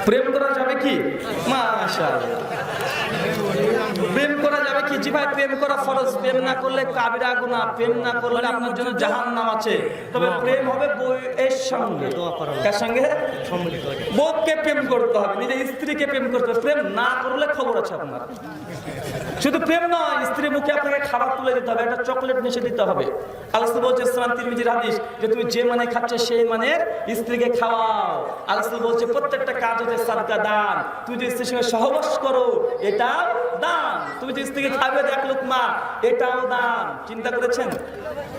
প্রেম করা যাবে কি? মাশাআল্লাহ, প্রেম করা যাবে কি? জি ভাই, প্রেম করা ফরজ। প্রেম না করলে কাবিরা গুনাহ, প্রেম না করলে আপনার জন্য জাহান্নাম আছে। তবে প্রেম হবে বউয়ের সঙ্গে। কার সঙ্গে? বউকে প্রেম করতে হবে, নিজের স্ত্রীকে প্রেম করতে হবে। প্রেম না করলে খবর আছে আপনার। শুধু প্রেম নয়, স্ত্রীর মুখে আপনাকে খাবার তুলে দিতে হবে, একটা চকলেট মিশে দিতে হবে। আল্লাহ বলছে সুনান তিরমিজির হাদিস যে তুমি যে মানে খাচ্ছ সেই মানে স্ত্রীকে খাওয়াও। আল্লাহ বলছে প্রত্যেকটা কাজ হচ্ছে সাদকা, দান। তুমি যে স্ত্রীর সঙ্গে সহবাস করো এটা দান। তুমি যে স্ত্রীকে খাবে এক লোকমা এটাও দান। চিন্তা করেছেন?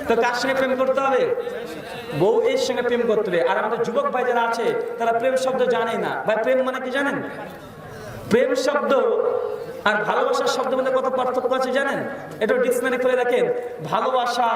তো কার সঙ্গে প্রেম করতে হবে? বউ এর সঙ্গে প্রেম করতে হবে। আর আমাদের যুবক ভাই যারা আছে তারা প্রেম শব্দ জানে না। ভাই প্রেম মানে কি জানেন? প্রেম শব্দ আর ভালোবাসার শব্দের মধ্যে কত পার্থক্য আছে জানেন? এটা ডিকশনারি করে দেখেন। ভালোবাসা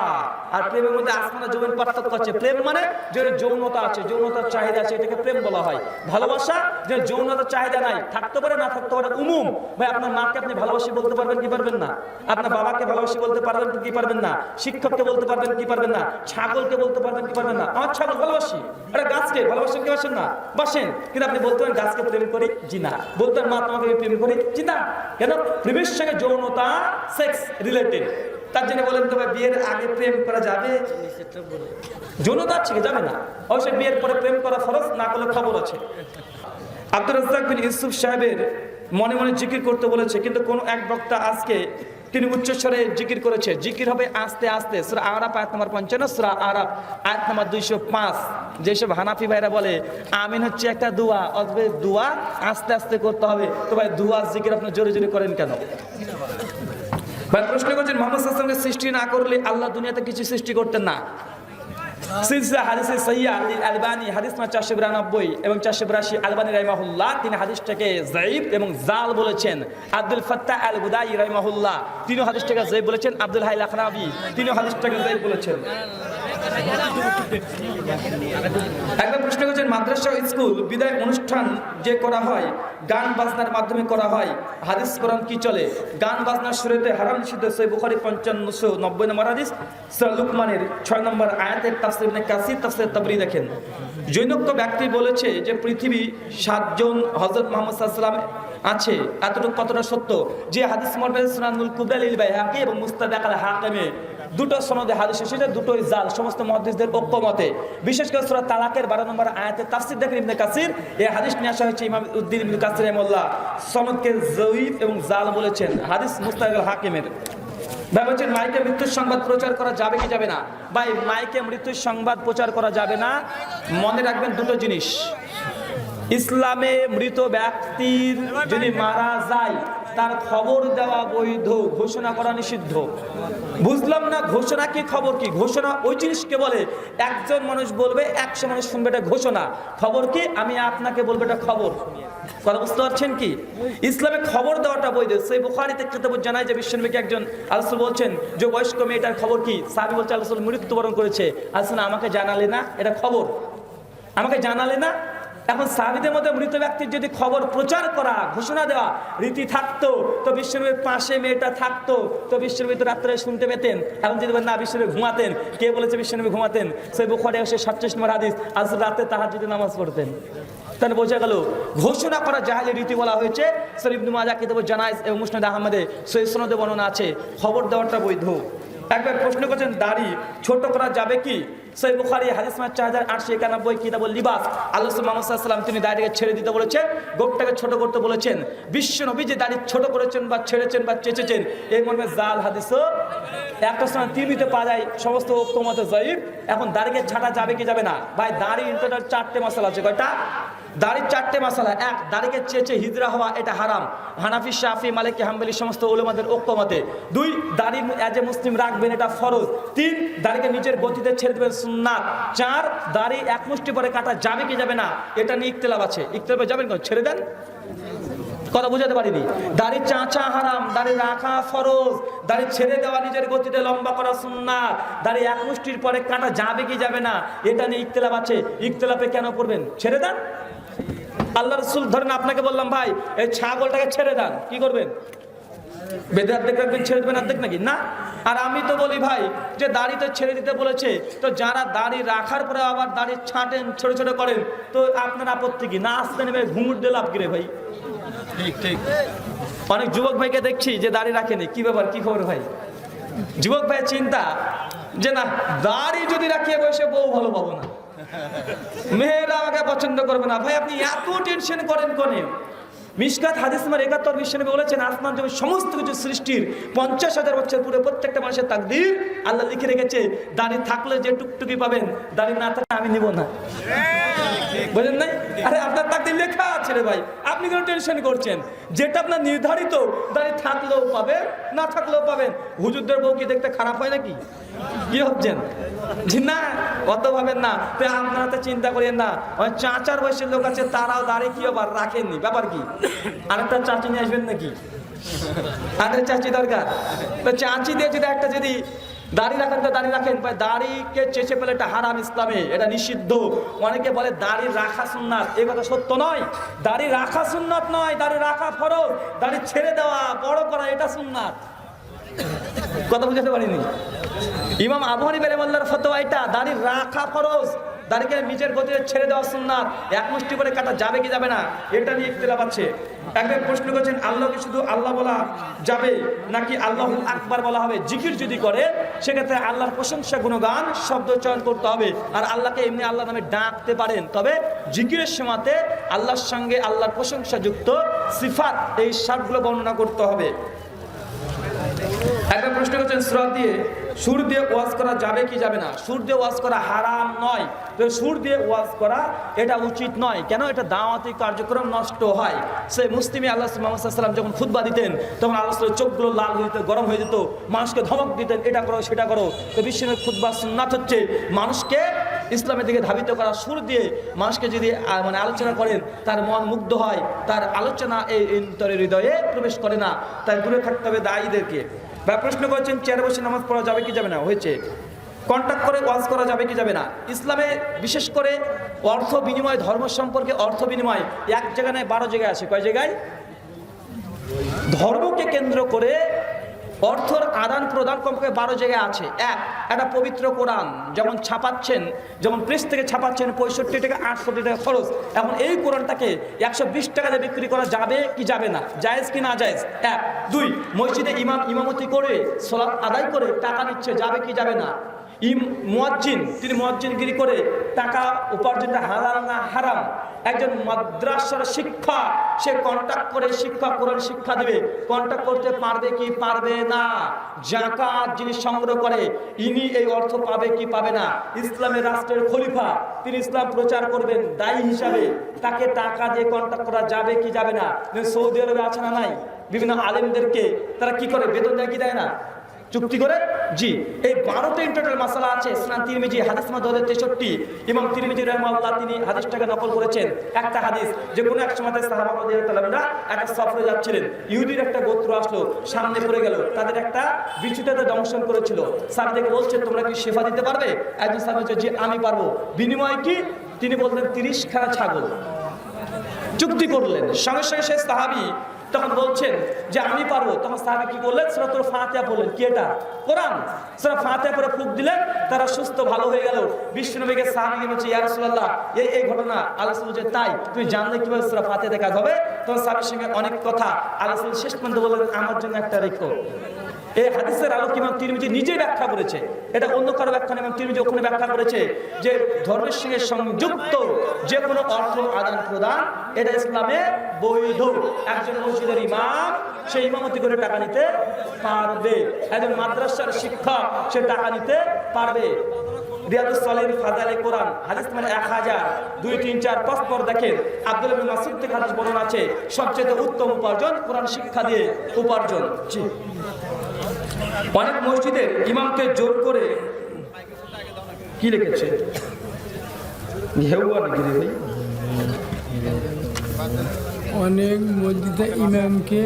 আর প্রেমের মধ্যে আসমান আর জমিন পার্থক্য আছে। প্রেম মানে যে যৌনতা আছে, যৌনতার চাহিদা আছে, এটাকে প্রেম বলা হয়। ভালোবাসা যে যৌনতার চাহিদা নাই, থাকতে পারে না থাকতে পারে, উমুম। ভাই আপনার মাকে আপনি ভালোবাসি বলতে পারবেন কি পারবেন না? আপনার বাবাকে ভালোবাসি বলতে পারবেন কি পারবেন না? শিক্ষককে বলতে পারবেন কি পারবেন না? ছাগলকে বলতে পারবেন কি পারবেন না? আমার ছাগল ভালোবাসি। আরে গাছকে ভালোবাসেন কি বাসেন না? বাসেন। কিন্তু আপনি বলতে পারেন গাছকে প্রেম করি, জি না। বলতেন মা তোমাকে প্রেম করি, জি না। কেন? প্রেমের সঙ্গে যৌনতা, সেক্স রিলেটেড। তার জন্য বলেন তো ভাই বিয়ের আগে প্রেম করা যাবে? যৌনতা আছে কি? যাবে না। অবশ্যই বিয়ের পরে প্রেম করা ফরজ, না করলে খবর আছে। আব্দুর রাজ্জাক বিন ইউসুফ সাহেবের মনে মনে জিকির করতে বলেছে, কিন্তু কোন এক বক্তা আজকে তিনি উচ্চস্বরে জিকির করেছে। জিকির হবে আস্তে আস্তে। সূরা আরাফ আয়াত নম্বর 55, সূরা আরাফ আয়াত নম্বর 205। যেসব হানাফি ভাইরা বলে আমিন হচ্ছে একটা দোয়া, অথবা দোয়া আস্তে আস্তে করতে হবে। তো ভাই দোয়া জিকির আপনি জোরে জোরে করেন কেন? ভাই প্রশ্ন করছেন মুহাম্মদ সাল্লাল্লাহু আলাইহি ওয়াসাল্লামকে সৃষ্টি না করলে আল্লাহ দুনিয়াতে কিছু সৃষ্টি করতেন না। সিলসিলা হাদিসে সহিহ আলবানী হাদিস নম্বর 492 এবং 482, আলবানী রাহিমাহুল্লাহ তিনি হাদিসটাকে যায়ীফ এবং জাল বলেছেন। আব্দুল ফাত্তাহ আল গুদাই রাহিমাহুল্লাহ তিনিও হাদিসটাকে যায়ীফ বলেছেন। আব্দুল হাই লাখনাবি তিনিও হাদিসটাকে যায়ীফ বলেছেন। একবার প্রশ্ন করেছেন মাদ্রাসা স্কুল বিদায় অনুষ্ঠান যে করা হয় গান বাজনার মাধ্যমে করা হয়, হাদিস কোরআন কি চলে? গান বাজনার শুরুতে হারাম নিষিদ্ধ। সহিহ বুখারী 5590 নম্বর হাদিস, সূরা লুকমানের 6 নম্বর আয়াতের তাফসীর ইবনে কাসির তাফসীর তাবরি দেখেন। জৈনক ব্যক্তি বলেছে যে পৃথিবী 7 জন হযরত মুহাম্মদ সাল্লাল্লাহু আলাইহি ওয়াসাল্লাম আছে। এতটুকু কতটা সত্য? যে হাদিস মর্মে সুনানুল কুবরা লিল বাইহাকি এবং মুস্তাদরাক আল হাকিমে দুটো সনদে হাদিস এসেছে, দুটোই জাল সমস্ত মুহাদ্দিসদের ঐক্যমতে। বিশেষ করে সূরা তালাকের 12 নম্বর আয়াতের তাফসীর দেখেন ইবনে কাসির এই হাদিস নিয়ে আসা হয়েছে। ইমাম উদ্দিন ইবনে কাসির রাহিমাহুল্লাহ সনদকে যায়ীফ এবং জাল বলেছেন, হাদিস মুস্তাদরাক আল হাকিমের। ভাবছেন মাইকে মৃত্যুর সংবাদ প্রচার করা যাবে কি যাবে না? ভাই মাইকে মৃত্যুর সংবাদ প্রচার করা যাবে না। মনে রাখবেন দুটো জিনিস। ইসলামে মৃত ব্যক্তির যদি মারা যায় তার খবর দেওয়া বৈধ, ঘোষণা করা নিষিদ্ধ। বুঝলাম না ঘোষণা কি খবর কি? ঘোষণা ওই জিনিসকে বলে একজন মানুষ বলবে 100 মানুষ শুনবে, এটা ঘোষণা। খবর কি? আমি আপনাকে বলবো, এটা খবর। কথা বুঝতে পারছেন কি? ইসলামে খবর দেওয়াটা বৈধ। সেই বুখারীতে কিতাব জানায় যে বিশ্বনবীকে একজন আল্লাহ বলছেন যে বয়স্ক মেয়েটার খবর কি? সাহাবী বলছে আল্লাহ মৃত্যুবরণ করেছে। আল্লাহ আমাকে জানালে না, এটা খবর, আমাকে জানালে না। এখন সাহাবীদের মধ্যে মৃত ব্যক্তির যদি খবর প্রচার করা, ঘোষণা দেওয়া রীতি থাকতো তো বিশ্বনবীর পাশে মেয়েটা থাকতো তো বিশ্বনবী তো রাত্রে শুনতে পেতেন। এখন যদি না বিশ্বনবী ঘুমাতেন, কে বলেছে বিশ্বনবী ঘুমাতেন? সেই বুখারী 137 নম্বর হাদিস, আজ রাতে তাহাজ্জুদে নামাজ পড়তেন। তাহলে বোঝা গেল ঘোষণা করা জাহেলি রীতি বলা হয়েছে। সূরা ইবনে মাজাহ কিতাব জানাইজ এবং মুসনাদ আহমদে সহিহ সনদে বর্ণনা আছে, খবর দেওয়াটা বৈধ। একবার প্রশ্ন করেছেন দাড়ি ছোট করা যাবে কি? সহিহ বুখারী হাদিস নম্বর 4891 কিতাবুল লিবাস, আল্লাহ মুহাম্মদ সাল্লাল্লাহু আলাইহি ওয়াসাল্লাম তিনি দাড়িকে ছেড়ে দিতে বলেছেন, গোঁফটাকে ছোট করতে বলেছেন। বিশ্ব নবী যে দাড়ি ছোট করেছেন বা ছেড়েছেন বা চেঁচেছেন এই মর্মে জাল হাদিসও একটা সময় তিরমিজিতে পাওয়া যায়, সমস্ত ঐক্যমতে যায়ীফ। এখন দাড়িকে ছাঁটা যাবে কি যাবে না? ভাই দাড়ি ইন্টারনেট 4টে মাসালা আছে। কয়টা? দাড়ির 4টে মাসালা। 1, দাড়িকে চেঁচে হিজরা হওয়া এটা হারাম, হানাফি শাফি মালিকি হাম্বলি সমস্ত উলামাদের ঐক্যমতে। 2, দাড়ি এজ এ মুসলিম রাখবেন, এটা ফরজ। 3, দাড়িকে নিজের গতিতে ছেড়ে দেবেন, সুন্নাত। 4, দাড়ি এক মুষ্টি পরে কাটা যাবে কি যাবে না এটা নিয়ে ইখতিলাফ আছে। ইখতিলাফে যাবেন কেন? ছেড়ে দেন। কথা বুঝাতে পারিনি? দাড়ি চাঁচা হারাম, দাড়ি রাখা ফরজ, দাড়ি ছেড়ে দেওয়া নিজের গতিতে লম্বা করা সুন্নাত। দাড়ি এক মুষ্টির পরে কাটা যাবে কি যাবে না এটা নিয়ে ইখতিলাফ আছে। ইখতিলাফে কেন করবেন? ছেড়ে দেন। আল্লাহ রাসূল ধরেন আপনাকে বললাম ভাই এই ছাগলটাকে ছেড়ে দেন, কি করবেন? বেঁধে অর্ধেক রাখবেন, ছেড়ে দেবেন অর্ধেক নাকি? না। আর আমি তো বলি ভাই যে দাড়ি তো ছেড়ে দিতে বলেছে, তো যারা দাড়ি রাখার পরে আবার দাড়ি ছাঁটেন, ছোট ছোট করেন, তো আপনার আপত্তি কি? না আসতে নেবে ঘুঙুর দিয়ে লাভ কিরে ভাই? ঠিক ঠিক। অনেক যুবক ভাইকে দেখছি যে দাড়ি রাখেনি, কি ব্যাপার, কি খবর ভাই? যুবক ভাই চিন্তা যে না, দাড়ি যদি রাখিয়ে বসে বউ ভালো পাবো না, মেয়েরা আমাকে পছন্দ করবে না। ভাই আপনি এত টেনশন করেন কোনে? মিশকাত হাদিস নাম্বার ৭১ বিশ্বনবী বলেছেন, আসমান জমি সমস্ত কিছু সৃষ্টির ৫০,০০০ বছর পুরো প্রত্যেকটা মানুষের তাকদীর আল্লাহ লিখে রেখেছে। দাড়ি থাকলে যে টুকটুকি পাবেন, দাড়ি না থাকলে আমি নিব না। বুঝলেন নাই? আরে আপনার তাকদীর লেখা আছে রে ভাই, আপনি কেন টেনশন করছেন? যেটা আপনার নির্ধারিত, দাড়ি থাকলেও পাবেন, না থাকলেও পাবেন। হুজুরদের বউ কি দেখতে খারাপ হয় নাকি? কি ভাবছেন? জি না, অত ভাবেন না। তো আপনারা তো চিন্তা করেন না, ওই চাচার বয়সের লোক আছে, তারাও দাড়ি কি আবার রাখেননি, ব্যাপার কি? আরেকটা চাচি নিয়ে আসবেন নাকি? আরেকটা চাচি দরকার? তো চাচি দিয়ে যদি একটা যদি দাড়ি রাখেন, তো দাড়ি রাখেন। দাড়িকে চেঁচে ফেলে এটা হারাম, ইসলামে এটা নিষিদ্ধ। অনেকে বলে দাড়ি রাখা সুন্নাত, এই কথা সত্য নয়। দাড়ি রাখা সুন্নাত নয়, দাড়ি রাখা ফরজ। দাড়ি ছেড়ে দেওয়া, বড় করা, এটা সুন্নাত। কথা বুঝতে পারিনি? ইমাম আবু হানিফা রাহিমাহুল্লাহর ফতোয়া এটা, দাড়ি রাখা ফরজ, দাড়িকে নিজের গতিতে ছেড়ে দেওয়া সুন্নাত। এক মুষ্টি করে কাটা যাবে কি যাবে না, এটা নিয়ে ইখতিলাফ আছে। একজন প্রশ্ন করেছেন, আল্লাহকে শুধু আল্লাহ বলা যাবে নাকি আল্লাহু আকবার বলা হবে? জিকির যদি করে সেক্ষেত্রে আল্লাহর প্রশংসা গুণগান শব্দ চয়ন করতে হবে। আর আল্লাহকে এমনি আল্লাহ নামে ডাকতে পারেন, তবে জিকিরের সময়তে আল্লাহর সঙ্গে আল্লাহর প্রশংসা যুক্ত সিফাত, এই সাতগুলো বর্ণনা করতে হবে। একটা প্রশ্ন করছেন, সুর দিয়ে ওয়াজ করা যাবে কি যাবে না? সুর দিয়ে ওয়াজ করা হারাম নয়, তো সুর দিয়ে ওয়াজ করা এটা উচিত নয়। কেন? এটা দাওয়াতি কার্যক্রম নষ্ট হয়। সেই মুসলিমে আল্লাহ মুহাম্মদ সাল্লাল্লাহু আলাইহি ওয়াসাল্লাম যখন খুতবা দিতেন, তখন আল্লাহ চোখগুলো লাল হয়ে যেত, গরম হয়ে যেত, মানুষকে ধমক দিতেন, এটা করো সেটা করো। তো বিশ্বনবীর খুতবা সুন্নাত হচ্ছে মানুষকে ইসলামের দিকে ধাবিত করা। সুর দিয়ে মানুষকে যদি মানে আলোচনা করেন, তার মন মুগ্ধ হয়, তার আলোচনা এই হৃদয়ে প্রবেশ করে না, তাই দূরে থাকতে হবে দায়ীদেরকে। বা প্রশ্ন করেছেন, চেয়ারে বসে নামাজ পড়া যাবে কি যাবে না? হয়েছে। কন্ট্যাক্ট করে ওয়াজ করা যাবে কি যাবে না? ইসলামে বিশেষ করে অর্থ বিনিময়, ধর্ম সম্পর্কে অর্থ বিনিময় এক জায়গায় নয়, 12 জায়গায় আছে। কয় জায়গায়? ধর্মকে কেন্দ্র করে অর্থর আদান প্রদান কমপক্ষে 12 জায়গায় আছে। একটা পবিত্র কোরআন যেমন ছাপাচ্ছেন, যেমন প্রেস থেকে ছাপাচ্ছেন, 65 টাকা 68 টাকা খরচ। এখন এই কোরআনটাকে 120 টাকা দিয়ে বিক্রি করা যাবে কি যাবে না? জায়েজ কি না জায়েজ? 1 2 মসজিদে ইমামতি করে সালাত আদায় করে টাকা নিচ্ছে, যাবে কি যাবে না? মুয়াজ্জিন, তিনি মুয়াজ্জিনগিরি করে টাকা উপার্জনটা হালাল না হারাম? একজন মাদ্রাসার শিক্ষা, সে কন্ট্যাক্ট করে শিক্ষা, কোরআন শিক্ষা দেবে, কন্ট্যাক্ট করতে পারবে কি পারবে না? যাকাত যিনি সংগ্রহ করে, ইনি এই অর্থ পাবে কি পাবে না? ইসলামের রাষ্ট্রের খলিফা, তিনি ইসলাম প্রচার করবেন দায়ী হিসাবে, তাকে টাকা দিয়ে কন্ট্যাক্ট করা যাবে কি যাবে না? সৌদি আরবে আছে না নাই? বিভিন্ন আলেমদেরকে তারা কি করে, বেতন দেয় কি দেয় না? চুক্তি করে। জি, এই 12টা টোটাল মাসালা আছে। সুনান তিরমিজি হাদিস নম্বর 2063, ইমাম তিরমিজি রাহিমাহুল্লাহ তিনি হাদিসটাকে নকল করেছেন। একটা হাদিস, যে কোনো এক সময় সাহাবা রাদিয়াল্লাহু তাআলা একটা সফরে যাচ্ছিলেন, ইহুদির একটা গোত্র আসলো, সামনে পড়ে গেল, তাদের একটা বিচ্যুততা দংশন করেছিল। সাহাবাদেরকে বলছেন, তোমরা কি সেবা দিতে পারবে? একজন সাহাবী বলছে, জি আমি পারবো। বিনিময় কি? তিনি বললেন 30 খানা ছাগল। চুক্তি করলেন। সঙ্গে সঙ্গে সেই সাহাবী তখন বলছেন যে আমি পারবো। তখন সাহাবী কি করলেন? সূরাতুল ফাতিহা বললেন। কি এটা? কোরআন। সূরা ফাতিহা পড়ে ফুঁক দিলেন, তারা সুস্থ ভালো হয়ে গেল। বিশ্বনবীকে সাহাবীকে বলছে, ইয়া রাসূলুল্লাহ, এই ঘটনা। আল্লাহ রাসূল বলছে, তাই? তুমি জানলে কিভাবে সূরা ফাতিহাতে কাজ হবে? তখন সাহাবীর সঙ্গে অনেক কথা। আল্লাহ রাসূল শেষ পর্যন্ত বললেন, আমার জন্য একটা রেখো। এই হাদিসের আলোকে ইমাম তিরমিজি নিজেই ব্যাখ্যা করেছে, এটা অন্য কারো ব্যাখ্যা নেই। ইমাম তিরমিজি ওখানে ব্যাখ্যা করেছে যে ধর্মের সঙ্গে সংযুক্ত যে কোনো অর্থ আদান প্রদান এটা ইসলামে বৈধ। একজন মসজিদের ইমাম সে ইমামতি করে টাকা নিতে পারবে, একজন মাদ্রাসার শিক্ষক সে টাকা নিতে পারবে। রিয়াদুস সালিহিন ফাদাইলে কোরআন হাদিস নম্বর 1000-2-3-4-5 পর দেখেন, আব্দুল্লাহ ইবনে মাসউদ থেকে হাদিস বর্ণনা আছে, সবচেয়ে উত্তম উপার্জন কোরআন শিক্ষা দিয়ে উপার্জন। জি, অনেক মসজিদের ইমামকে জোর করে কি লিখেছে? অনেক মসজিদে ইমামকে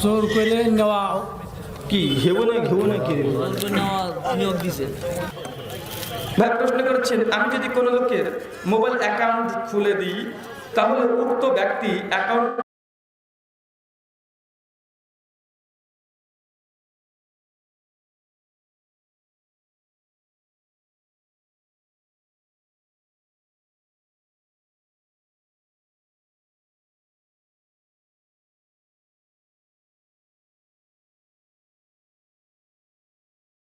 জোর করে নেওয়া কি ঘেউ না কি নিয়োগ দিছে? ভাই প্রশ্ন করছেন, আমি যদি কোনো লোকের মোবাইল অ্যাকাউন্ট খুলে দিই, তাহলে উক্ত ব্যক্তি অ্যাকাউন্ট